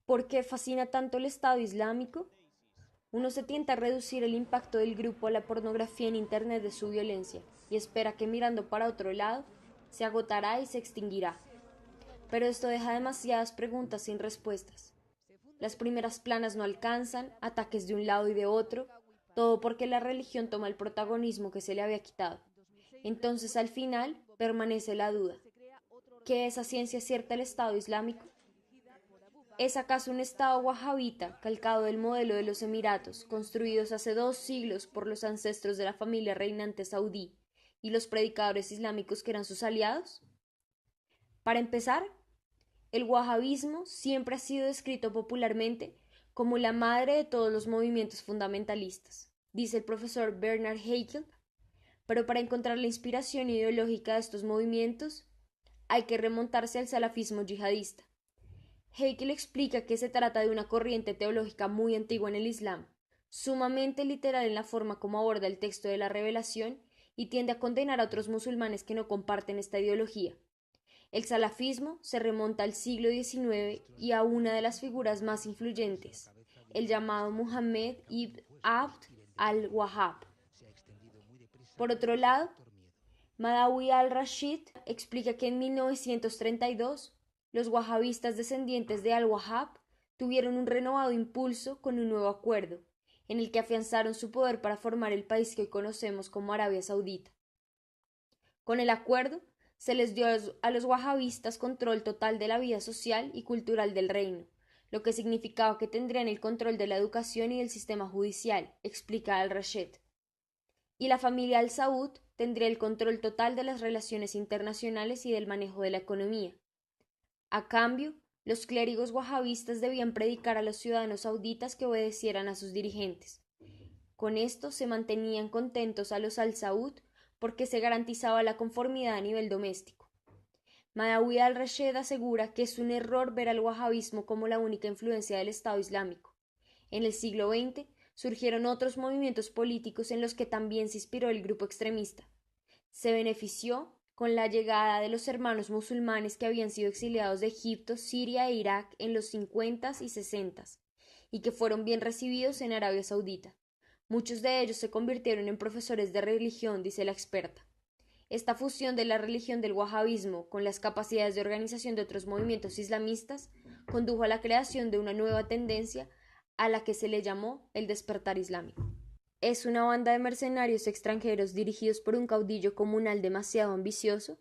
¿Por qué fascina tanto el Estado Islámico? Uno se tienta a reducir el impacto del grupo a la pornografía en Internet de su violencia y espera que mirando para otro lado se agotará y se extinguirá. Pero esto deja demasiadas preguntas sin respuestas. Las primeras planas no alcanzan, ataques de un lado y de otro, todo porque la religión toma el protagonismo que se le había quitado. Entonces al final permanece la duda. ¿Qué es a ciencia cierta el Estado Islámico? ¿Es acaso un Estado wahabita, calcado del modelo de los Emiratos, construidos hace 2 siglos por los ancestros de la familia reinante saudí y los predicadores islámicos que eran sus aliados? Para empezar, el wahabismo siempre ha sido descrito popularmente como la madre de todos los movimientos fundamentalistas, dice el profesor Bernard Haeckel, pero para encontrar la inspiración ideológica de estos movimientos hay que remontarse al salafismo yihadista. Haeckel explica que se trata de una corriente teológica muy antigua en el Islam, sumamente literal en la forma como aborda el texto de la revelación y tiende a condenar a otros musulmanes que no comparten esta ideología. El salafismo se remonta al siglo XIX y a una de las figuras más influyentes, el llamado Muhammad ibn Abd al-Wahhab. Por otro lado, Madawi al-Rashid explica que en 1932 los wahabistas descendientes de al-Wahhab tuvieron un renovado impulso con un nuevo acuerdo, en el que afianzaron su poder para formar el país que hoy conocemos como Arabia Saudita. Con el acuerdo, se les dio a los wahabistas control total de la vida social y cultural del reino, lo que significaba que tendrían el control de la educación y del sistema judicial, explica al-Rashid. Y la familia al-Saud tendría el control total de las relaciones internacionales y del manejo de la economía. A cambio, los clérigos wahabistas debían predicar a los ciudadanos sauditas que obedecieran a sus dirigentes. Con esto se mantenían contentos a los al-Saud porque se garantizaba la conformidad a nivel doméstico. Madawi al-Rashid asegura que es un error ver al wahabismo como la única influencia del Estado Islámico. En el siglo XX surgieron otros movimientos políticos en los que también se inspiró el grupo extremista. Se benefició con la llegada de los hermanos musulmanes que habían sido exiliados de Egipto, Siria e Irak en los 50s y 60s y que fueron bien recibidos en Arabia Saudita. Muchos de ellos se convirtieron en profesores de religión, dice la experta. Esta fusión de la religión del wahabismo con las capacidades de organización de otros movimientos islamistas condujo a la creación de una nueva tendencia a la que se le llamó el despertar islámico. ¿Es una banda de mercenarios extranjeros dirigidos por un caudillo comunal demasiado ambicioso?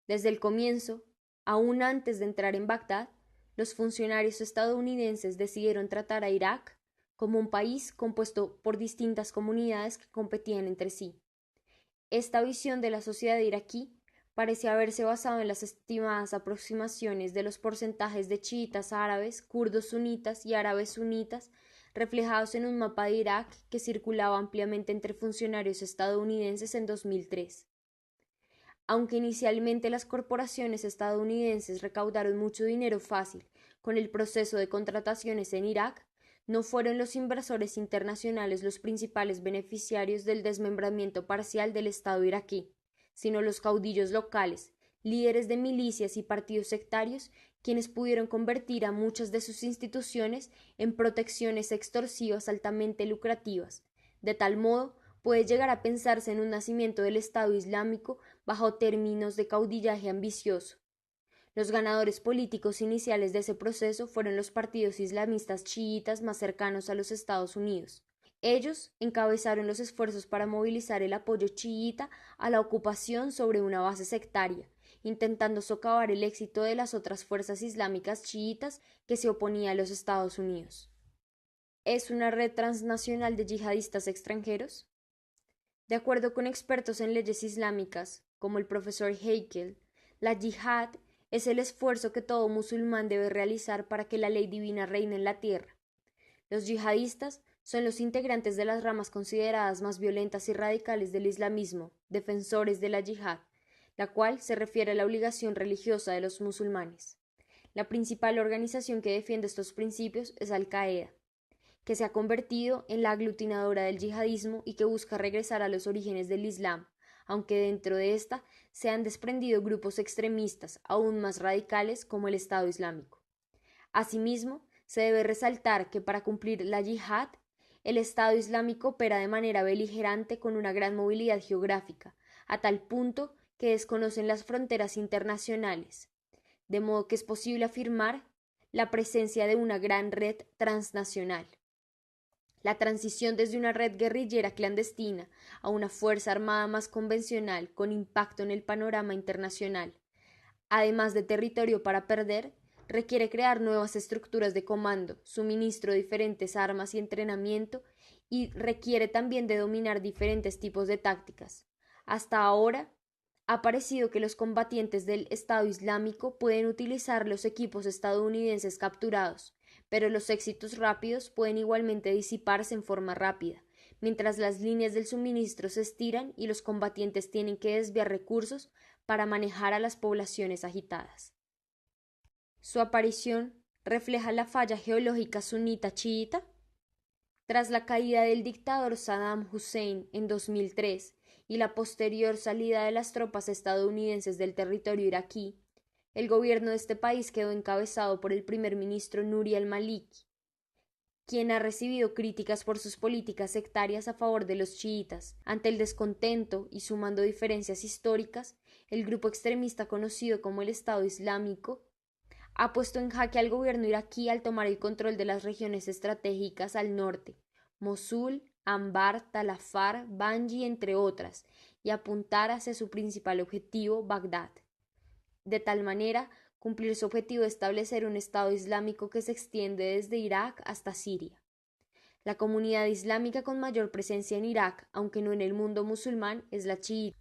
Desde el comienzo, aún antes de entrar en Bagdad, los funcionarios estadounidenses decidieron tratar a Irak como un país compuesto por distintas comunidades que competían entre sí. Esta visión de la sociedad iraquí parece haberse basado en las estimadas aproximaciones de los porcentajes de chiitas árabes, kurdos sunitas y árabes sunitas reflejados en un mapa de Irak que circulaba ampliamente entre funcionarios estadounidenses en 2003. Aunque inicialmente las corporaciones estadounidenses recaudaron mucho dinero fácil con el proceso de contrataciones en Irak, no fueron los inversores internacionales los principales beneficiarios del desmembramiento parcial del Estado iraquí, sino los caudillos locales, líderes de milicias y partidos sectarios, quienes pudieron convertir a muchas de sus instituciones en protecciones extorsivas altamente lucrativas. De tal modo, puede llegar a pensarse en un nacimiento del Estado Islámico bajo términos de caudillaje ambicioso. Los ganadores políticos iniciales de ese proceso fueron los partidos islamistas chiitas más cercanos a los Estados Unidos. Ellos encabezaron los esfuerzos para movilizar el apoyo chiita a la ocupación sobre una base sectaria, intentando socavar el éxito de las otras fuerzas islámicas chiitas que se oponían a los Estados Unidos. ¿Es una red transnacional de yihadistas extranjeros? De acuerdo con expertos en leyes islámicas, como el profesor Haeckel, la yihad es el esfuerzo que todo musulmán debe realizar para que la ley divina reine en la tierra. Los yihadistas son los integrantes de las ramas consideradas más violentas y radicales del islamismo, defensores de la yihad, la cual se refiere a la obligación religiosa de los musulmanes. La principal organización que defiende estos principios es Al-Qaeda, que se ha convertido en la aglutinadora del yihadismo y que busca regresar a los orígenes del Islam, aunque dentro de esta se han desprendido grupos extremistas aún más radicales como el Estado Islámico. Asimismo, Se debe resaltar que para cumplir la yihad, el Estado Islámico opera de manera beligerante con una gran movilidad geográfica, a tal punto que desconocen las fronteras internacionales, de modo que es posible afirmar la presencia de una gran red transnacional. La transición desde una red guerrillera clandestina a una fuerza armada más convencional con impacto en el panorama internacional, además de territorio para perder, requiere crear nuevas estructuras de comando, suministro de diferentes armas y entrenamiento, y requiere también de dominar diferentes tipos de tácticas. Hasta ahora, ha parecido que los combatientes del Estado Islámico pueden utilizar los equipos estadounidenses capturados, pero los éxitos rápidos pueden igualmente disiparse en forma rápida, mientras las líneas del suministro se estiran y los combatientes tienen que desviar recursos para manejar a las poblaciones agitadas. Su aparición refleja la falla geológica sunita-chiita. Tras la caída del dictador Saddam Hussein en 2003 y la posterior salida de las tropas estadounidenses del territorio iraquí, el gobierno de este país quedó encabezado por el primer ministro Nuri al-Maliki, quien ha recibido críticas por sus políticas sectarias a favor de los chiitas. Ante el descontento y sumando diferencias históricas, el grupo extremista conocido como el Estado Islámico ha puesto en jaque al gobierno iraquí al tomar el control de las regiones estratégicas al norte, Mosul, Anbar, Tal Afar, Bangi, entre otras, y apuntar hacia su principal objetivo, Bagdad. De tal manera, cumplir su objetivo de establecer un Estado Islámico que se extiende desde Irak hasta Siria. La comunidad islámica con mayor presencia en Irak, aunque no en el mundo musulmán, es la chiita.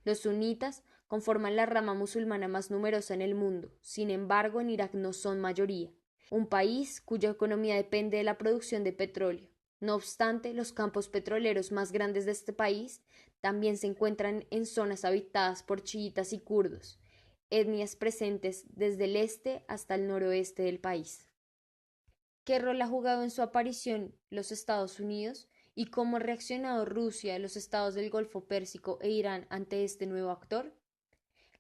Los sunitas conforman la rama musulmana más numerosa en el mundo, sin embargo en Irak no son mayoría, un país cuya economía depende de la producción de petróleo. No obstante, los campos petroleros más grandes de este país también se encuentran en zonas habitadas por chiitas y kurdos, etnias presentes desde el este hasta el noroeste del país. ¿Qué rol ha jugado en su aparición los Estados Unidos y cómo ha reaccionado Rusia, los estados del Golfo Pérsico e Irán ante este nuevo actor?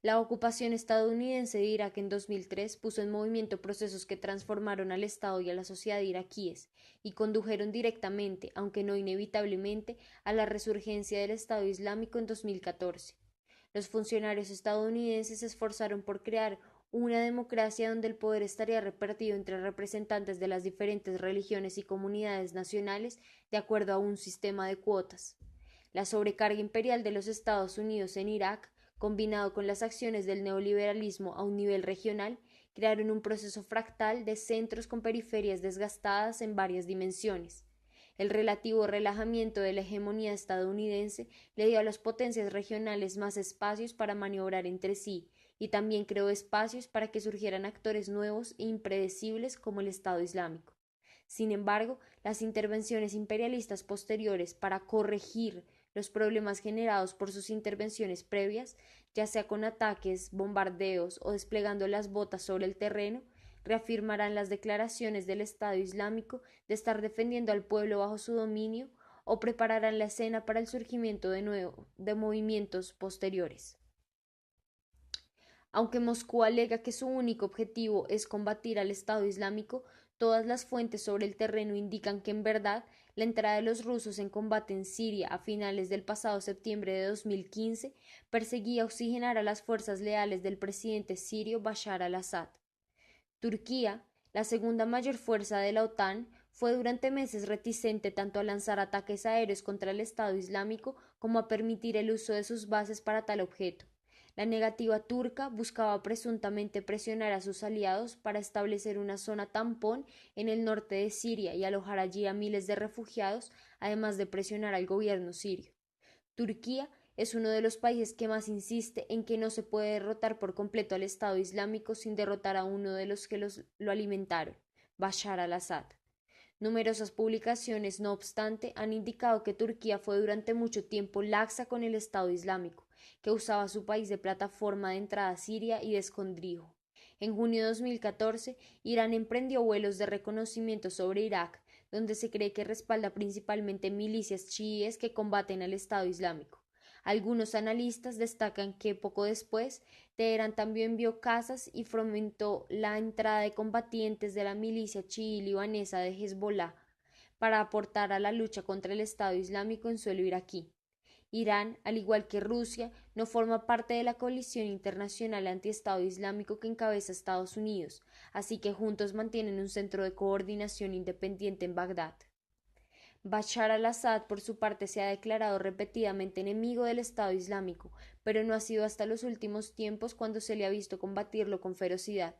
La ocupación estadounidense de Irak en 2003 puso en movimiento procesos que transformaron al Estado y a la sociedad iraquíes y condujeron directamente, aunque no inevitablemente, a la resurgencia del Estado Islámico en 2014. Los funcionarios estadounidenses se esforzaron por crear una democracia donde el poder estaría repartido entre representantes de las diferentes religiones y comunidades nacionales de acuerdo a un sistema de cuotas. La sobrecarga imperial de los Estados Unidos en Irak, combinado con las acciones del neoliberalismo a un nivel regional, crearon un proceso fractal de centros con periferias desgastadas en varias dimensiones. El relativo relajamiento de la hegemonía estadounidense le dio a las potencias regionales más espacios para maniobrar entre sí y también creó espacios para que surgieran actores nuevos e impredecibles como el Estado Islámico. Sin embargo, las intervenciones imperialistas posteriores para corregir los problemas generados por sus intervenciones previas, ya sea con ataques, bombardeos o desplegando las botas sobre el terreno, reafirmarán las declaraciones del Estado Islámico de estar defendiendo al pueblo bajo su dominio o prepararán la escena para el surgimiento de nuevo de movimientos posteriores. Aunque Moscú alega que su único objetivo es combatir al Estado Islámico, todas las fuentes sobre el terreno indican que en verdad la entrada de los rusos en combate en Siria a finales del pasado septiembre de 2015 perseguía oxigenar a las fuerzas leales del presidente sirio Bashar al-Assad. Turquía, la segunda mayor fuerza de la OTAN, fue durante meses reticente tanto a lanzar ataques aéreos contra el Estado Islámico como a permitir el uso de sus bases para tal objeto. La negativa turca buscaba presuntamente presionar a sus aliados para establecer una zona tampón en el norte de Siria y alojar allí a miles de refugiados, además de presionar al gobierno sirio. Turquía es uno de los países que más insiste en que no se puede derrotar por completo al Estado Islámico sin derrotar a uno de los que lo alimentaron, Bashar al-Assad. Numerosas publicaciones, no obstante, han indicado que Turquía fue durante mucho tiempo laxa con el Estado Islámico, que usaba a su país de plataforma de entrada a Siria y de escondrijo. En junio de 2014, Irán emprendió vuelos de reconocimiento sobre Irak, donde se cree que respalda principalmente milicias chiíes que combaten al Estado Islámico. Algunos analistas destacan que poco después Teherán también envió cazas y fomentó la entrada de combatientes de la milicia chií libanesa de Hezbollah para aportar a la lucha contra el Estado Islámico en suelo iraquí. Irán, al igual que Rusia, no forma parte de la coalición internacional anti-Estado Islámico que encabeza Estados Unidos, así que juntos mantienen un centro de coordinación independiente en Bagdad. Bashar al-Assad, por su parte, se ha declarado repetidamente enemigo del Estado Islámico, pero no ha sido hasta los últimos tiempos cuando se le ha visto combatirlo con ferocidad.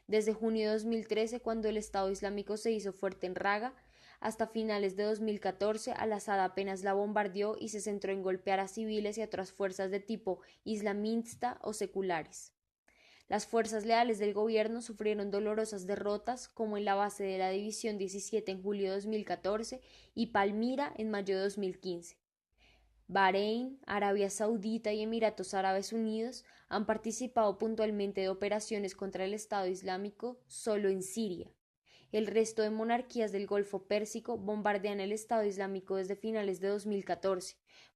Desde junio de 2013, cuando el Estado Islámico se hizo fuerte en Raga, hasta finales de 2014, al-Assad apenas la bombardeó y se centró en golpear a civiles y a otras fuerzas de tipo islamista o seculares. Las fuerzas leales del gobierno sufrieron dolorosas derrotas, como en la base de la División 17 en julio de 2014 y Palmira en mayo de 2015. Bahrein, Arabia Saudita y Emiratos Árabes Unidos han participado puntualmente de operaciones contra el Estado Islámico solo en Siria. El resto de monarquías del Golfo Pérsico bombardean el Estado Islámico desde finales de 2014,